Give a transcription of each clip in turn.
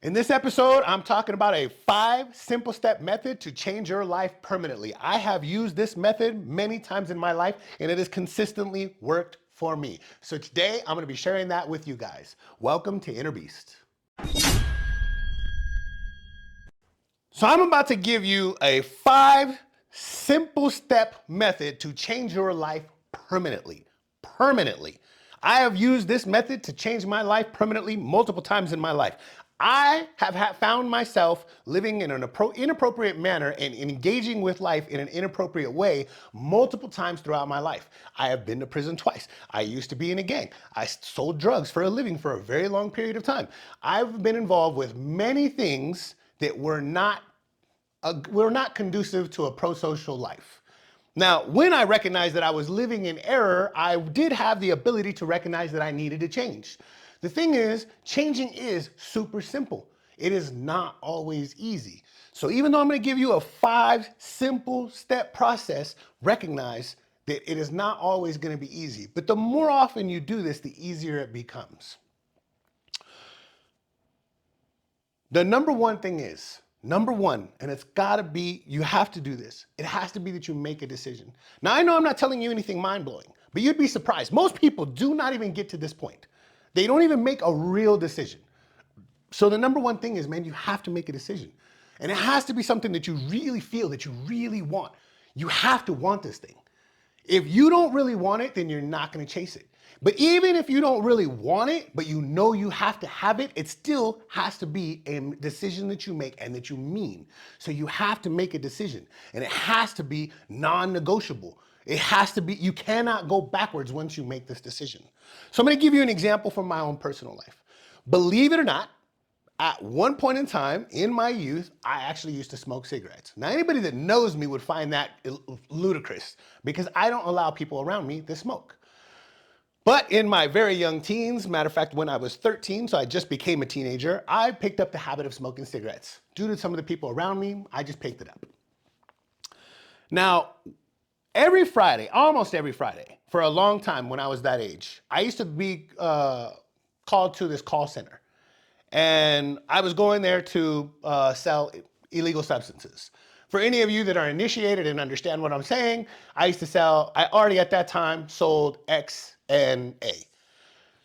In this episode, I'm talking about a 5 simple-step method to change your life permanently. I have used this method many times in my life, and it has consistently worked for me. So today, I'm gonna be sharing that with you guys. Welcome to Inner Beast. So I'm about to give you a 5 simple-step method to change your life permanently. Permanently. I have used this method to change my life permanently multiple times in my life. I have found myself living in an inappropriate manner and engaging with life in an inappropriate way multiple times throughout my life. I have been to prison twice. I used to be in a gang. I sold drugs for a living for a very long period of time. I've been involved with many things that were not conducive to a pro-social life. Now, when I recognized that I was living in error, I did have the ability to recognize that I needed to change. The thing is, changing is super simple. It is not always easy. So even though I'm going to give you a 5 simple-step process, recognize that it is not always going to be easy. But the more often you do this, the easier it becomes. The number one thing is, and it's gotta be, you have to do this. It has to be that you make a decision. Now, I know I'm not telling you anything mind-blowing, but you'd be surprised. Most people do not even get to this point. They don't even make a real decision. So the number one thing is, man, you have to make a decision. And it has to be something that you really feel, that you really want. You have to want this thing. If you don't really want it, then you're not gonna chase it. But even if you don't really want it, but you know you have to have it, it still has to be a decision that you make and that you mean. So you have to make a decision, and it has to be non-negotiable. It has to be, you cannot go backwards once you make this decision. So I'm gonna give you an example from my own personal life. Believe it or not, at one point in time in my youth, I actually used to smoke cigarettes. Now, anybody that knows me would find that ludicrous because I don't allow people around me to smoke. But in my very young teens, matter of fact, when I was 13, so I just became a teenager, I picked up the habit of smoking cigarettes. Due to some of the people around me, I just picked it up. Now, every Friday, almost every Friday, for a long time when I was that age, I used to be called to this call center. And I was going there to sell illegal substances. For any of you that are initiated and understand what I'm saying, I already at that time sold X and A.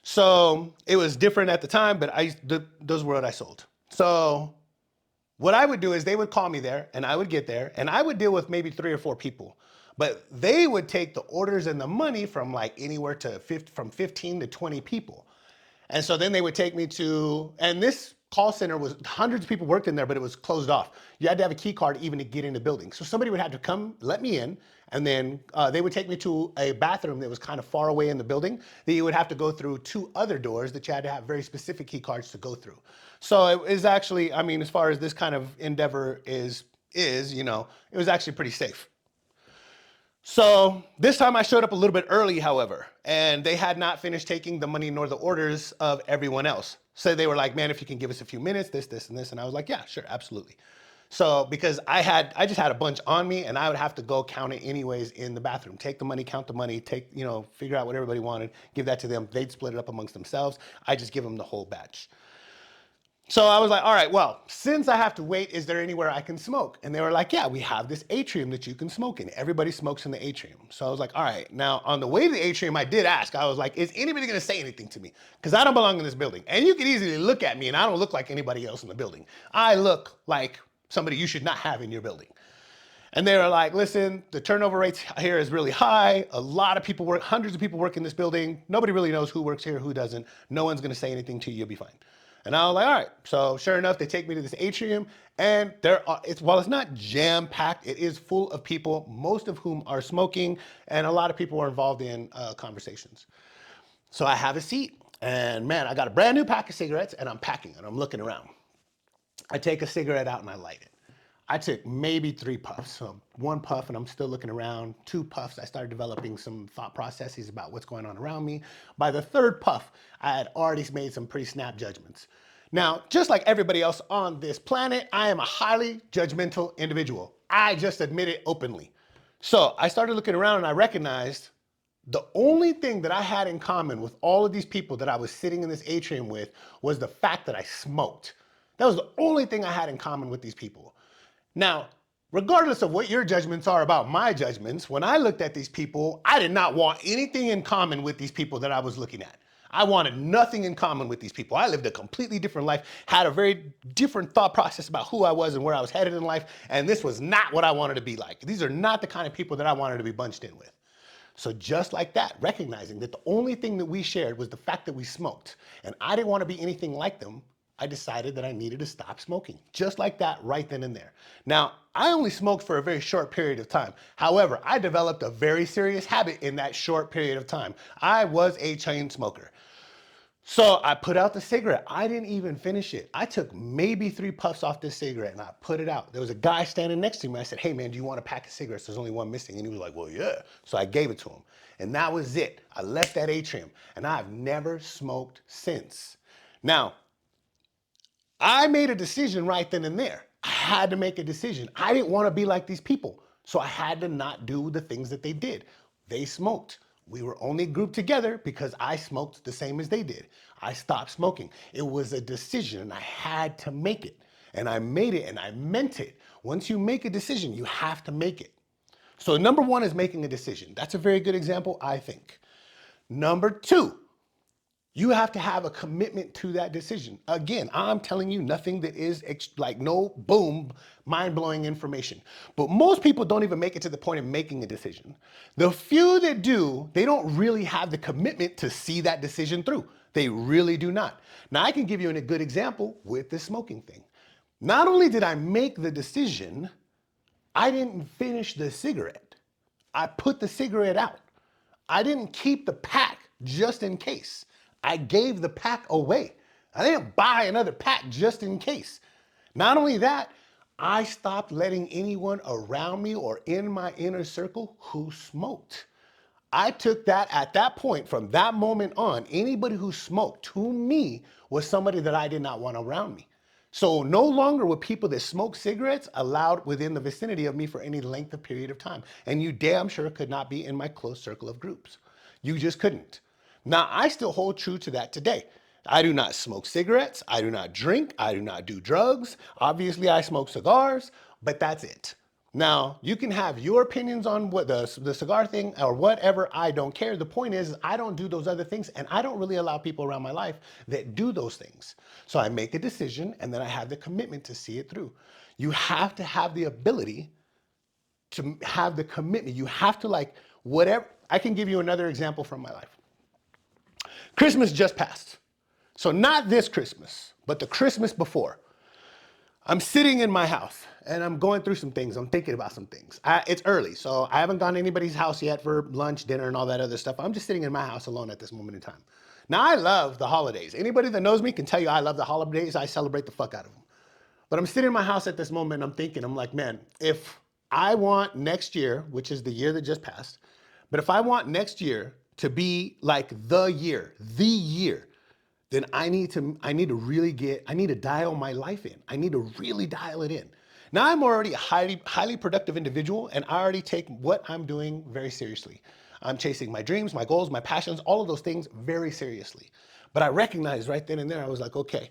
So it was different at the time, but those were what I sold. So what I would do is they would call me there and I would get there and I would deal with maybe 3 or 4 people. But they would take the orders and the money from like anywhere to from 15 to 20 people. And so then they would take me to, and this call center was, hundreds of people worked in there, but it was closed off. You had to have a key card even to get in the building. So somebody would have to come, let me in, and then they would take me to a bathroom that was kind of far away in the building that you would have to go through 2 other doors that you had to have very specific key cards to go through. So it is actually, I mean, as far as this kind of endeavor is, you know, it was actually pretty safe. So this time I showed up a little bit early, however, and they had not finished taking the money nor the orders of everyone else. So they were like, man, if you can give us a few minutes, this, and this. And I was like, yeah, sure, absolutely. So because I just had a bunch on me and I would have to go count it anyways in the bathroom, take the money, count the money, figure out what everybody wanted, give that to them. They'd split it up amongst themselves. I just give them the whole batch. So I was like, all right, well, since I have to wait, is there anywhere I can smoke? And they were like, yeah, we have this atrium that you can smoke in. Everybody smokes in the atrium. So I was like, all right. Now, on the way to the atrium, I did ask. I was like, is anybody going to say anything to me? Because I don't belong in this building. And you can easily look at me, and I don't look like anybody else in the building. I look like somebody you should not have in your building. And they were like, listen, the turnover rate here is really high. A lot of people work, hundreds of people work in this building. Nobody really knows who works here, who doesn't. No one's going to say anything to you. You'll be fine. And I was like, all right. So sure enough, they take me to this atrium, and while it's not jam-packed, it is full of people, most of whom are smoking, and a lot of people are involved in conversations. So I have a seat, and man, I got a brand new pack of cigarettes, and I'm packing, and I'm looking around. I take a cigarette out, and I light it. I took maybe 3 puffs. So 1 puff, and I'm still looking around. 2 puffs, I started developing some thought processes about what's going on around me. By the 3rd puff, I had already made some pretty snap judgments. Now, just like everybody else on this planet, I am a highly judgmental individual. I just admit it openly. So I started looking around and I recognized the only thing that I had in common with all of these people that I was sitting in this atrium with was the fact that I smoked. That was the only thing I had in common with these people. Now, regardless of what your judgments are about my judgments, when I looked at these people, I did not want anything in common with these people that I was looking at. I wanted nothing in common with these people. I lived a completely different life, had a very different thought process about who I was and where I was headed in life, and this was not what I wanted to be like. These are not the kind of people that I wanted to be bunched in with. So just like that, recognizing that the only thing that we shared was the fact that we smoked, and I didn't want to be anything like them, I decided that I needed to stop smoking. Just like that, right then and there. Now, I only smoked for a very short period of time. However, I developed a very serious habit in that short period of time. I was a chain smoker. So I put out the cigarette. I didn't even finish it. I took maybe 3 puffs off this cigarette and I put it out. There was a guy standing next to me. I said, hey man, do you want a pack of cigarettes? There's only one missing. And he was like, well, yeah. So I gave it to him. And that was it. I left that atrium and I've never smoked since. Now, I made a decision right then and there. I had to make a decision. I didn't want to be like these people. So I had to not do the things that they did. They smoked. We were only grouped together because I smoked the same as they did. I stopped smoking. It was a decision and I had to make it. And I made it and I meant it. Once you make a decision, you have to make it. So number 1 is making a decision. That's a very good example, I think. Number 2, you have to have a commitment to that decision. Again, I'm telling you nothing that is like no boom, mind-blowing information. But most people don't even make it to the point of making a decision. The few that do, they don't really have the commitment to see that decision through. They really do not. Now, I can give you a good example with the smoking thing. Not only did I make the decision, I didn't finish the cigarette. I put the cigarette out. I didn't keep the pack just in case. I gave the pack away. I didn't buy another pack just in case. Not only that, I stopped letting anyone around me or in my inner circle who smoked. I took that at that point, from that moment on, anybody who smoked to me was somebody that I did not want around me. So no longer were people that smoke cigarettes allowed within the vicinity of me for any length of period of time. And you damn sure could not be in my close circle of groups. You just couldn't. Now, I still hold true to that today. I do not smoke cigarettes. I do not drink. I do not do drugs. Obviously, I smoke cigars, but that's it. Now, you can have your opinions on what the cigar thing or whatever. I don't care. The point is, I don't do those other things, and I don't really allow people around my life that do those things. So I make a decision, and then I have the commitment to see it through. You have to have the ability to have the commitment. You have to, like, whatever. I can give you another example from my life. Christmas just passed. So not this Christmas, but the Christmas before. I'm sitting in my house and I'm going through some things. I'm thinking about some things. It's early, so I haven't gone to anybody's house yet for lunch, dinner, and all that other stuff. I'm just sitting in my house alone at this moment in time. Now, I love the holidays. Anybody that knows me can tell you I love the holidays. I celebrate the fuck out of them. But I'm sitting in my house at this moment and I'm thinking, I'm like, man, if I want next year, which is the year that just passed, but if I want next year to be like the year, then I need to dial my life in. I need to really dial it in. Now, I'm already a highly productive individual, and I already take what I'm doing very seriously. I'm chasing my dreams, my goals, my passions, all of those things very seriously. But I recognized right then and there, I was like, okay,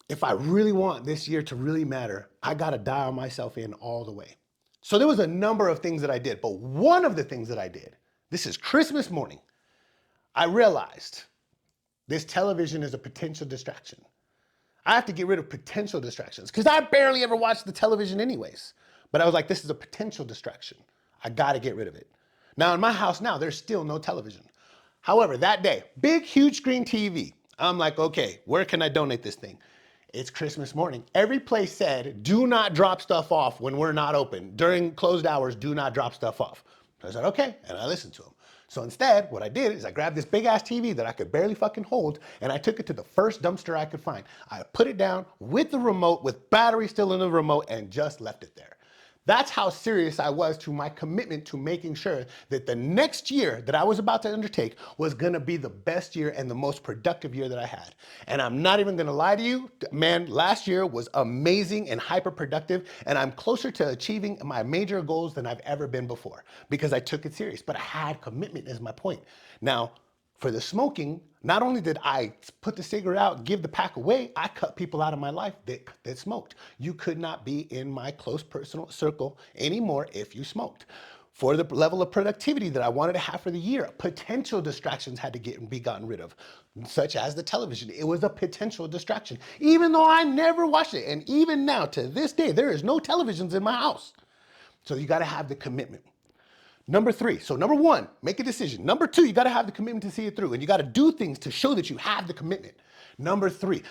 if I really want this year to really matter, I gotta dial myself in all the way. So there was a number of things that I did, but one of the things that I did, this is Christmas morning, I realized this television is a potential distraction. I have to get rid of potential distractions because I barely ever watch the television anyways. But I was like, this is a potential distraction. I got to get rid of it. Now, in my house now, there's still no television. However, that day, big, huge screen TV. I'm like, okay, where can I donate this thing? It's Christmas morning. Every place said, do not drop stuff off when we're not open. During closed hours, do not drop stuff off. I said, okay, and I listened to them. So instead, what I did is I grabbed this big ass TV that I could barely fucking hold and I took it to the first dumpster I could find. I put it down with the remote, with battery still in the remote, and just left it there. That's how serious I was to my commitment to making sure that the next year that I was about to undertake was gonna be the best year and the most productive year that I had. And I'm not even gonna lie to you, man, last year was amazing and hyper productive, and I'm closer to achieving my major goals than I've ever been before because I took it serious, but I had commitment is my point. Now, for the smoking, Not only did I put the cigarette out, give the pack away, I cut people out of my life that smoked. You could not be in my close personal circle anymore if you smoked. For the level of productivity that I wanted to have for the year, potential distractions had to be gotten rid of, such as the television. It was a potential distraction, even though I never watched it. And even now, to this day, there is no televisions in my house. So you got to have the commitment. Number three, so number one, make a decision. Number two, you gotta have the commitment to see it through, and you gotta do things to show that you have the commitment. Number three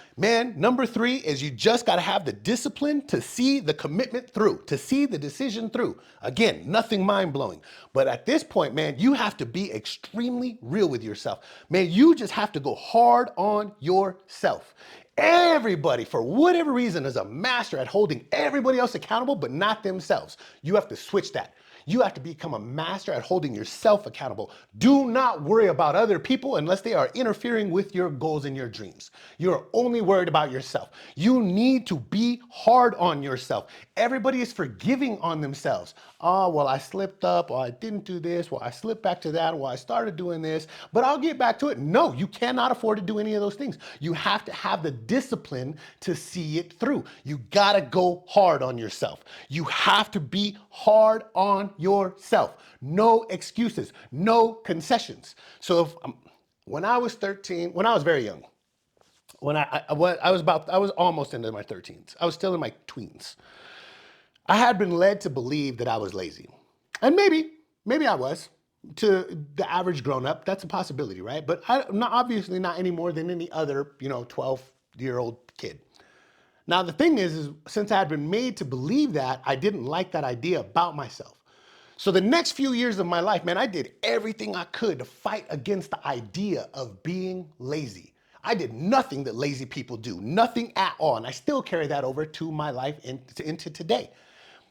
is you just gotta have the discipline to see the commitment through, to see the decision through. Again, nothing mind-blowing. But at this point, man, you have to be extremely real with yourself. Man, you just have to go hard on yourself. Everybody, for whatever reason, is a master at holding everybody else accountable, but not themselves. You have to switch that. You have to become a master at holding yourself accountable. Do not worry about other people unless they are interfering with your goals and your dreams. You're only worried about yourself. You need to be hard on yourself. Everybody is forgiving on themselves. Oh, well, I slipped up, or I didn't do this, well, I slipped back to that, well, I started doing this, but I'll get back to it. No, you cannot afford to do any of those things. You have to have the discipline to see it through. You gotta go hard on yourself. You have to be hard on yourself. No excuses, no concessions. So when I was 13, when I was very young, when I was almost into my 13s. I was still in my tweens. I had been led to believe that I was lazy. And maybe I was. To the average grown up, that's a possibility, right? But obviously not any more than any other, 12-year-old kid. Now, the thing is since I had been made to believe that, I didn't like that idea about myself. So the next few years of my life, man, I did everything I could to fight against the idea of being lazy. I did nothing that lazy people do, nothing at all. And I still carry that over to my life into today.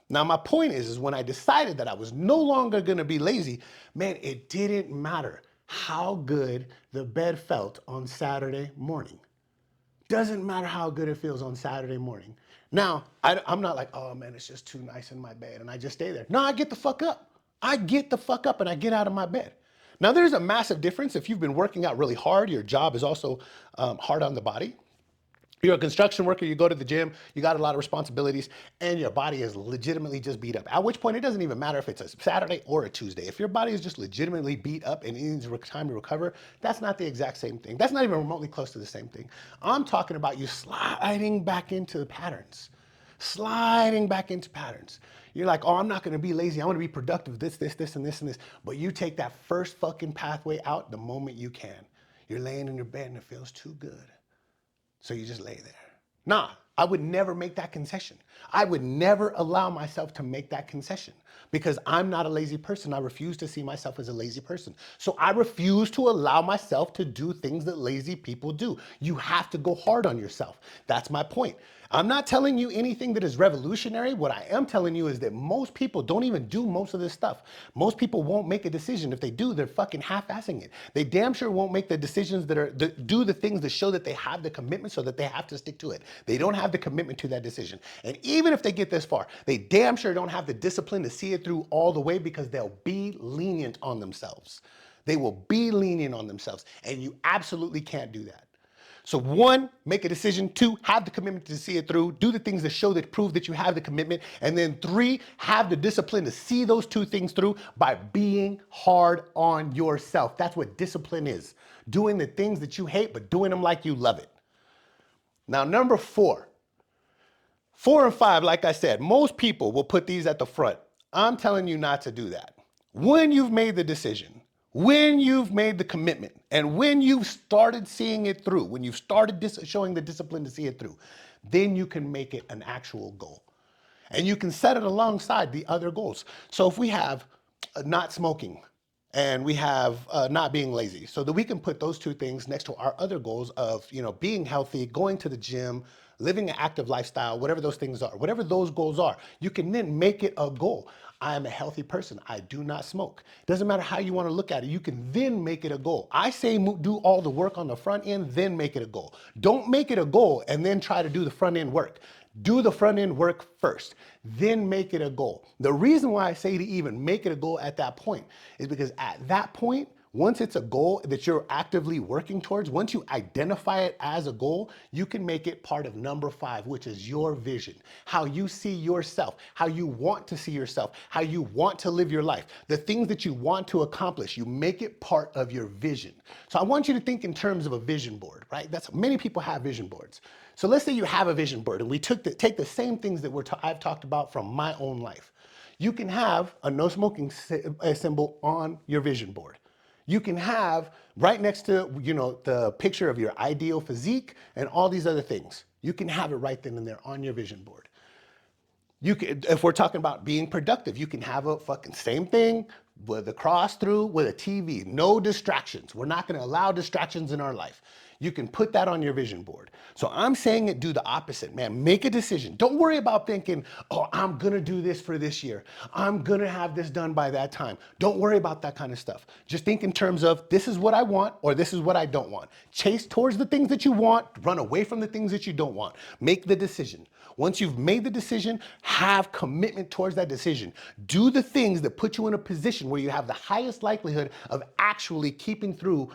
Now, my point is when I decided that I was no longer gonna be lazy, man, it didn't matter how good the bed felt on Saturday morning. Doesn't matter how good it feels on Saturday morning. Now, I'm not like, oh man, it's just too nice in my bed, and I just stay there. No, I get the fuck up. I get the fuck up and I get out of my bed. Now, there's a massive difference. If you've been working out really hard, your job is also hard on the body. You're a construction worker, you go to the gym, you got a lot of responsibilities, and your body is legitimately just beat up. At which point, it doesn't even matter if it's a Saturday or a Tuesday. If your body is just legitimately beat up and it needs time to recover, that's not the exact same thing. That's not even remotely close to the same thing. I'm talking about you sliding back into the patterns. Sliding back into patterns. You're like, oh, I'm not gonna be lazy. I wanna be productive, this, and this, and this. But you take that first fucking pathway out the moment you can. You're laying in your bed and it feels too good. So you just lay there. Nah, I would never make that concession. I would never allow myself to make that concession because I'm not a lazy person. I refuse to see myself as a lazy person. So I refuse to allow myself to do things that lazy people do. You have to go hard on yourself. That's my point. I'm not telling you anything that is revolutionary. What I am telling you is that most people don't even do most of this stuff. Most people won't make a decision. If they do, they're fucking half-assing it. They damn sure won't make the decisions that do the things that show that they have the commitment so that they have to stick to it. They don't have the commitment to that decision. And even if they get this far, they damn sure don't have the discipline to see it through all the way because they'll be lenient on themselves. They will be lenient on themselves. And you absolutely can't do that. So one, make a decision. Two, have the commitment to see it through. Do the things that show that prove that you have the commitment. And then three, have the discipline to see those two things through by being hard on yourself. That's what discipline is. Doing the things that you hate, but doing them like you love it. Now, number 4. 4 and 5, like I said, most people will put these at the front. I'm telling you not to do that. When you've made the decision, when you've made the commitment, and when you've started seeing it through, when you've started showing the discipline to see it through, then you can make it an actual goal. And you can set it alongside the other goals. So if we have not smoking and we have not being lazy, so that we can put those two things next to our other goals of, being healthy, going to the gym, living an active lifestyle, whatever those things are, whatever those goals are, you can then make it a goal. I am a healthy person. I do not smoke. Doesn't matter how you want to look at it. You can then make it a goal. I say do all the work on the front end, then make it a goal. Don't make it a goal and then try to do the front end work. Do the front end work first, then make it a goal. The reason why I say to even make it a goal at that point is because at that point, Once it's a goal that you're actively working towards, once you identify it as a goal, you can make it part of number 5, which is your vision, how you see yourself, how you want to see yourself, how you want to live your life, the things that you want to accomplish. You make it part of your vision. So I want you to think in terms of a vision board, right? Many people have vision boards. So let's say you have a vision board, and we take the same things that I've talked about from my own life. You can have a no smoking symbol on your vision board. You can have right next to, the picture of your ideal physique and all these other things. You can have it right then and there on your vision board. If we're talking about being productive, you can have a fucking same thing with a cross through with a TV. No distractions. We're not going to allow distractions in our life. You can put that on your vision board. So I'm saying do the opposite, man. Make a decision. Don't worry about thinking, oh, I'm going to do this for this year. I'm going to have this done by that time. Don't worry about that kind of stuff. Just think in terms of this is what I want or this is what I don't want. Chase towards the things that you want. Run away from the things that you don't want. Make the decision. Once you've made the decision, have commitment towards that decision. Do the things that put you in a position where you have the highest likelihood of actually keeping true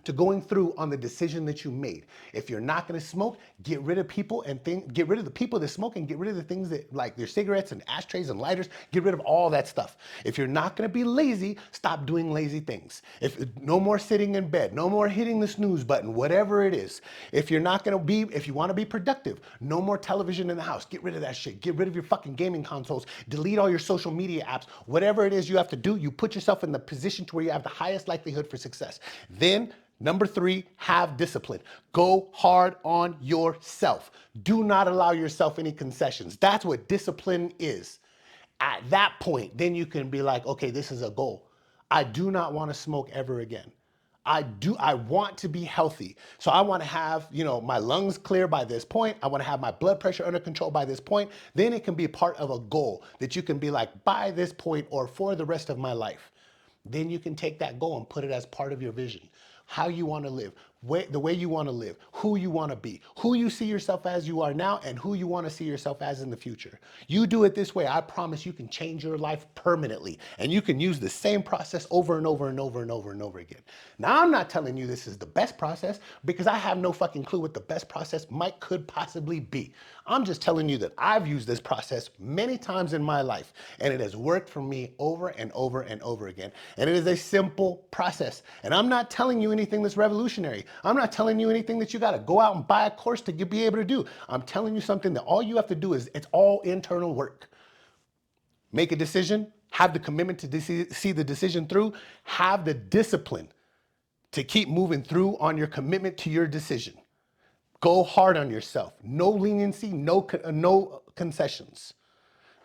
to going through on the decision that you made. If you're not going to smoke, get rid of people and get rid of the people that smoke and get rid of the things that like their cigarettes and ashtrays and lighters. Get rid of all that stuff. If you're not going to be lazy, stop doing lazy things. No more sitting in bed, no more hitting the snooze button, whatever it is. If you want to be productive, no more television in the house. Get rid of that shit. Get rid of your fucking gaming consoles. Delete all your social media apps. Whatever it is you have to do, you put yourself in the position to where you have the highest likelihood for success. Then, number 3, have discipline. Go hard on yourself. Do not allow yourself any concessions. That's what discipline is. At that point, then you can be like, okay, this is a goal. I do not want to smoke ever again. I want to be healthy. So I want to have, my lungs clear by this point. I want to have my blood pressure under control by this point. Then it can be part of a goal that you can be like, by this point or for the rest of my life. Then you can take that goal and put it as part of your vision. How you want to live, the way you want to live, who you want to be, who you see yourself as you are now, and who you want to see yourself as in the future. You do it this way, I promise you can change your life permanently. And you can use the same process over and over and over and over and over again. Now, I'm not telling you this is the best process because I have no fucking clue what the best process could possibly be. I'm just telling you that I've used this process many times in my life, and it has worked for me over and over and over again. And it is a simple process. And I'm not telling you anything that's revolutionary. I'm not telling you anything that you got to go out and buy a course to be able to do. I'm telling you something that all you have to do is it's all internal work. Make a decision, have the commitment to see the decision through, have the discipline to keep moving through on your commitment to your decision. Go hard on yourself. No leniency, no concessions.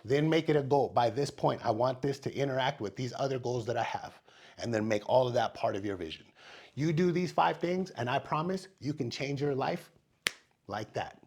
Then make it a goal. By this point, I want this to interact with these other goals that I have. And then make all of that part of your vision. You do these 5 things, and I promise you can change your life like that.